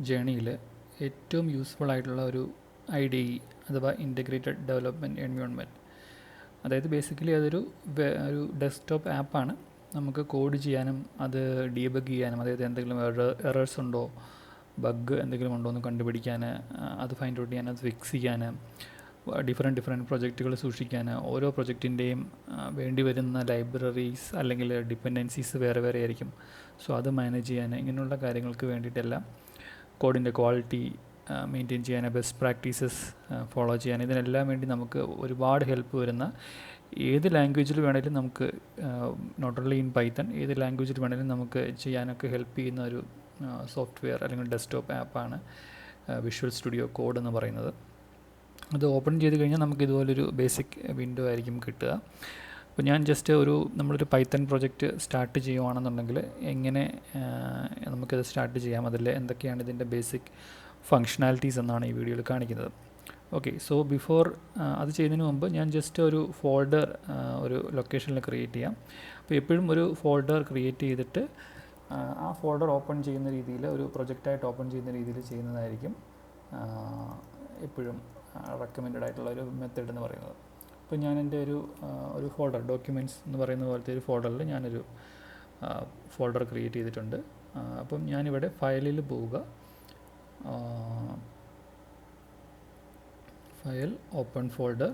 ജേണിയിൽ ഏറ്റവും യൂസ്ഫുൾ ആയിട്ടുള്ള ഒരു IDE അഥവാ ഇൻ്റഗ്രേറ്റഡ് ഡെവലപ്മെൻറ്റ് എൻവയോൺമെൻറ്റ്. അതായത് ബേസിക്കലി അതൊരു ഡെസ്ക്ടോപ്പ് ആപ്പാണ്. നമുക്ക് കോഡ് ചെയ്യാനും അത് ഡീബഗ് ചെയ്യാനും, അതായത് എന്തെങ്കിലും എറേഴ്സ് ഉണ്ടോ, ബഗ് എന്തെങ്കിലും ഉണ്ടോ എന്ന് കണ്ടുപിടിക്കാൻ, അത് ഫൈൻഡ് ഔട്ട് ചെയ്യാൻ, അത് ഫിക്സ് ചെയ്യാൻ, ഡിഫറെൻറ്റ് പ്രൊജക്റ്റുകൾ സൂക്ഷിക്കാൻ, ഓരോ പ്രൊജക്റ്റിൻ്റെയും വേണ്ടി വരുന്ന ലൈബ്രറീസ് അല്ലെങ്കിൽ ഡിപ്പെൻഡൻസീസ് വേറെ ആയിരിക്കും. സോ അത് മാനേജ് ചെയ്യാൻ, ഇങ്ങനെയുള്ള കാര്യങ്ങൾക്ക് വേണ്ടിയിട്ടെല്ലാം കോഡിൻ്റെ ക്വാളിറ്റി മെയിൻറ്റെയിൻ ചെയ്യാൻ, ബെസ്റ്റ് പ്രാക്ടീസസ് ഫോളോ ചെയ്യാൻ, ഇതിനെല്ലാം വേണ്ടി നമുക്ക് ഒരുപാട് ഹെൽപ്പ് വരുന്ന, ഏത് ലാംഗ്വേജിൽ വേണമെങ്കിലും നമുക്ക്, നോട്ട് ഓൺലി ഇൻ പൈത്തൺ, ഏത് ലാംഗ്വേജിൽ വേണമെങ്കിലും നമുക്ക് ചെയ്യാനൊക്കെ ഹെൽപ്പ് ചെയ്യുന്ന ഒരു സോഫ്റ്റ്വെയർ അല്ലെങ്കിൽ ഡെസ്ക്ടോപ്പ് ആപ്പാണ് വിഷ്വൽ സ്റ്റുഡിയോ കോഡ് എന്ന് പറയുന്നത്. അത് ഓപ്പൺ ചെയ്ത് കഴിഞ്ഞാൽ നമുക്ക് ഇതുപോലൊരു ബേസിക് വിൻഡോ ആയിരിക്കും കിട്ടുക. അപ്പോൾ ഞാൻ ജസ്റ്റ് നമ്മളൊരു പൈത്തൺ പ്രൊജക്റ്റ് സ്റ്റാർട്ട് ചെയ്യുകയാണെന്നുണ്ടെങ്കിൽ എങ്ങനെ നമുക്കത് സ്റ്റാർട്ട് ചെയ്യാം, അതിൽ എന്തൊക്കെയാണ് ഇതിൻ്റെ ബേസിക് ഫങ്ഷണാലിറ്റീസ് എന്നാണ് ഈ വീഡിയോയിൽ കാണിക്കുന്നത്. ഓക്കെ, സോ ബിഫോർ അത് ചെയ്യുന്നതിന് മുമ്പ് ഞാൻ ജസ്റ്റ് ഒരു ഫോൾഡർ ഒരു ലൊക്കേഷനിൽ ക്രിയേറ്റ് ചെയ്യാം. അപ്പോൾ എപ്പോഴും ഒരു ഫോൾഡർ ക്രിയേറ്റ് ചെയ്തിട്ട് ആ ഫോൾഡർ ഓപ്പൺ ചെയ്യുന്ന രീതിയിൽ, ഒരു പ്രൊജക്റ്റായിട്ട് ഓപ്പൺ ചെയ്യുന്ന രീതിയിൽ ചെയ്യുന്നതായിരിക്കും എപ്പോഴും റെക്കമെൻഡഡ് ആയിട്ടുള്ള ഒരു മെത്തേഡ് എന്ന് പറയുന്നത്. അപ്പോൾ ഞാൻ എൻ്റെ ഒരു ഫോൾഡർ, ഡോക്യുമെൻറ്റ്സ് എന്ന് പറയുന്ന പോലത്തെ ഒരു ഫോൾഡറിൽ ഞാനൊരു ഫോൾഡർ ക്രിയേറ്റ് ചെയ്തിട്ടുണ്ട്. അപ്പം ഞാനിവിടെ ഫയലിൽ പോവുക, ഫയൽ, ഓപ്പൺ ഫോൾഡർ,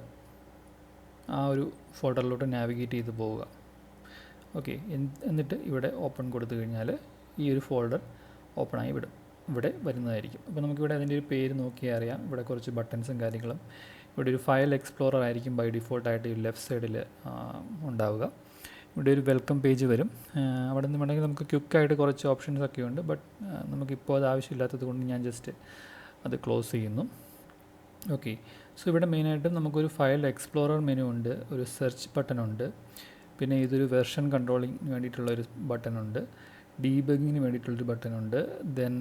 ആ ഒരു ഫോൾഡറിലോട്ട് നാവിഗേറ്റ് ചെയ്ത് പോവുക. ഓക്കെ, എന്നിട്ട് ഇവിടെ ഓപ്പൺ കൊടുത്തു കഴിഞ്ഞാൽ ഈ ഒരു ഫോൾഡർ ഓപ്പണായി ഇവിടെ വരുന്നതായിരിക്കും. അപ്പോൾ നമുക്കിവിടെ അതിൻ്റെ ഒരു പേര് നോക്കിയാൽ അറിയാം. ഇവിടെ കുറച്ച് ബട്ടൺസും കാര്യങ്ങളും, ഇവിടെ ഒരു ഫയൽ എക്സ്പ്ലോറർ ആയിരിക്കും ബൈ ഡിഫോൾട്ടായിട്ട് ഈ ലെഫ്റ്റ് സൈഡിൽ ഉണ്ടാവുക. ഇവിടെ ഒരു വെൽക്കം പേജ് വരും. അവിടെ നിന്ന് വേണമെങ്കിൽ നമുക്ക് ക്വിക്കായിട്ട് കുറച്ച് ഓപ്ഷൻസ് ഒക്കെ ഉണ്ട്, ബട്ട് നമുക്കിപ്പോൾ അത് ആവശ്യമില്ലാത്തത് കൊണ്ട് ഞാൻ ജസ്റ്റ് അത് ക്ലോസ് ചെയ്യുന്നു. ഓക്കെ, സോ ഇവിടെ മെയിനായിട്ടും നമുക്കൊരു ഫയൽ എക്സ്പ്ലോറർ മെനു ഉണ്ട്, ഒരു സെർച്ച് ബട്ടൺ ഉണ്ട്, പിന്നെ ഇതൊരു വെർഷൻ കൺട്രോളിങ്ങിന് വേണ്ടിയിട്ടുള്ളൊരു ബട്ടണുണ്ട്, ഡീബഗിങ്ങിന് വേണ്ടിയിട്ടുള്ളൊരു ബട്ടണുണ്ട്, ദെൻ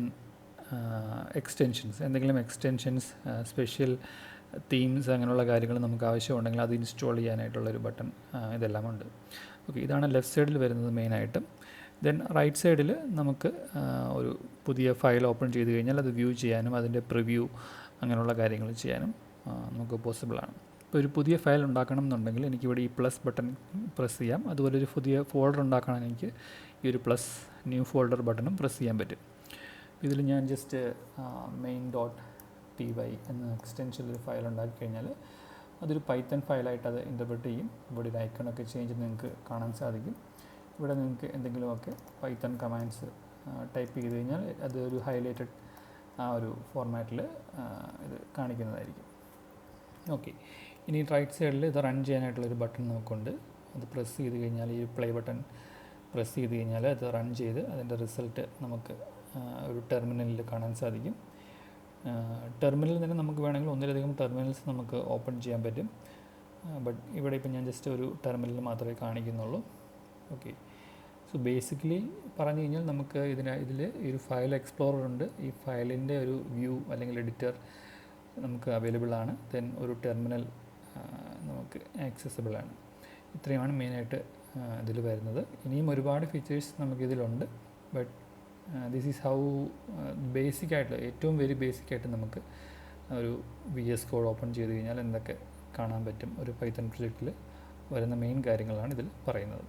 എക്സ്റ്റൻഷൻസ്, എന്തെങ്കിലും എക്സ്റ്റൻഷൻസ്, സ്പെഷ്യൽ തീംസ്, അങ്ങനെയുള്ള കാര്യങ്ങൾ നമുക്ക് ആവശ്യമുണ്ടെങ്കിൽ അത് ഇൻസ്റ്റാൾ ചെയ്യാനായിട്ടുള്ളൊരു ബട്ടൺ, ഇതെല്ലാം ഉണ്ട്. ഓക്കെ, ഇതാണ് ലെഫ്റ്റ് സൈഡിൽ വരുന്നത് മെയിനായിട്ടും. ദെൻ റൈറ്റ് സൈഡിൽ നമുക്ക് ഒരു പുതിയ ഫയൽ ഓപ്പൺ ചെയ്ത് കഴിഞ്ഞാൽ അത് വ്യൂ ചെയ്യാനും അതിൻ്റെ പ്രിവ്യൂ അങ്ങനെയുള്ള കാര്യങ്ങൾ ചെയ്യാനും നമുക്ക് പോസിബിളാണ്. ഇപ്പോൾ ഒരു പുതിയ ഫയൽ ഉണ്ടാക്കണം എന്നുണ്ടെങ്കിൽ എനിക്കിവിടെ ഈ പ്ലസ് ബട്ടൺ പ്രസ് ചെയ്യാം. അതുപോലെ ഒരു പുതിയ ഫോൾഡർ ഉണ്ടാക്കണം, എനിക്ക് ഈ ഒരു പ്ലസ് ന്യൂ ഫോൾഡർ ബട്ടണും പ്രസ് ചെയ്യാൻ പറ്റും. ഇതിൽ ഞാൻ ജസ്റ്റ് main.py എന്ന എക്സ്റ്റൻഷനിൽ ഒരു ഫയൽ ഉണ്ടാക്കി കഴിഞ്ഞാൽ അതൊരു പൈത്തൺ ഫയലായിട്ട് അത് ഇൻ്റർപ്രറ്റ് ചെയ്യും. ഇവിടെ ഒരു ഐക്കണൊക്കെ ചേഞ്ച് നിങ്ങൾക്ക് കാണാൻ സാധിക്കും. ഇവിടെ നിങ്ങൾക്ക് എന്തെങ്കിലുമൊക്കെ പൈത്തൺ കമാൻഡ്സ് ടൈപ്പ് ചെയ്ത് കഴിഞ്ഞാൽ അത് ഒരു ഹൈലൈറ്റഡ് ആ ഒരു ഫോർമാറ്റിൽ ഇത് കാണിക്കുന്നതായിരിക്കും. ഓക്കെ, ഇനി റൈറ്റ് സൈഡിൽ ഇത് റൺ ചെയ്യാനായിട്ടുള്ളൊരു ബട്ടൺ നമുക്കുണ്ട്. അത് പ്രസ് ചെയ്ത് കഴിഞ്ഞാൽ, ഈ പ്ലേ ബട്ടൺ പ്രസ് ചെയ്ത് കഴിഞ്ഞാൽ അത് റൺ ചെയ്ത് അതിൻ്റെ റിസൾട്ട് നമുക്ക് ഒരു ടെർമിനലിൽ കാണാൻ സാധിക്കും. ടെർമിനലിൽ തന്നെ നമുക്ക് വേണമെങ്കിൽ ഒന്നിലധികം ടെർമിനൽസ് നമുക്ക് ഓപ്പൺ ചെയ്യാൻ പറ്റും. ബട്ട് ഇവിടെ ഇപ്പം ഞാൻ ജസ്റ്റ് ഒരു ടെർമിനൽ മാത്രമേ കാണിക്കുന്നുള്ളൂ. ഓക്കെ, സോ ബേസിക്കലി പറഞ്ഞു കഴിഞ്ഞാൽ നമുക്ക് ഇതിൽ ഈ ഒരു ഫയൽ എക്സ്പ്ലോറർ ഉണ്ട്, ഈ ഫയലിൻ്റെ ഒരു വ്യൂ അല്ലെങ്കിൽ എഡിറ്റർ നമുക്ക് അവൈലബിൾ ആണ്, ദെൻ ഒരു ടെർമിനൽ നമുക്ക് ആക്സസിബിൾ ആണ്. ഇത്രയുമാണ് മെയിനായിട്ട് ഇതിൽ വരുന്നത്. ഇനിയും ഒരുപാട് ഫീച്ചേഴ്സ് നമുക്കിതിലുണ്ട്, but this is how basic ആയിട്ടുള്ള, ഏറ്റവും വെരി ബേസിക് ആയിട്ട് നമുക്ക് ഒരു VS കോഡ് ഓപ്പൺ ചെയ്ത് കഴിഞ്ഞാൽ എന്തൊക്കെ കാണാൻ പറ്റും, ഒരു പൈത്തൺ പ്രൊജക്റ്റിൽ വരുന്ന മെയിൻ കാര്യങ്ങളാണ് ഇതിൽ പറയുന്നത്.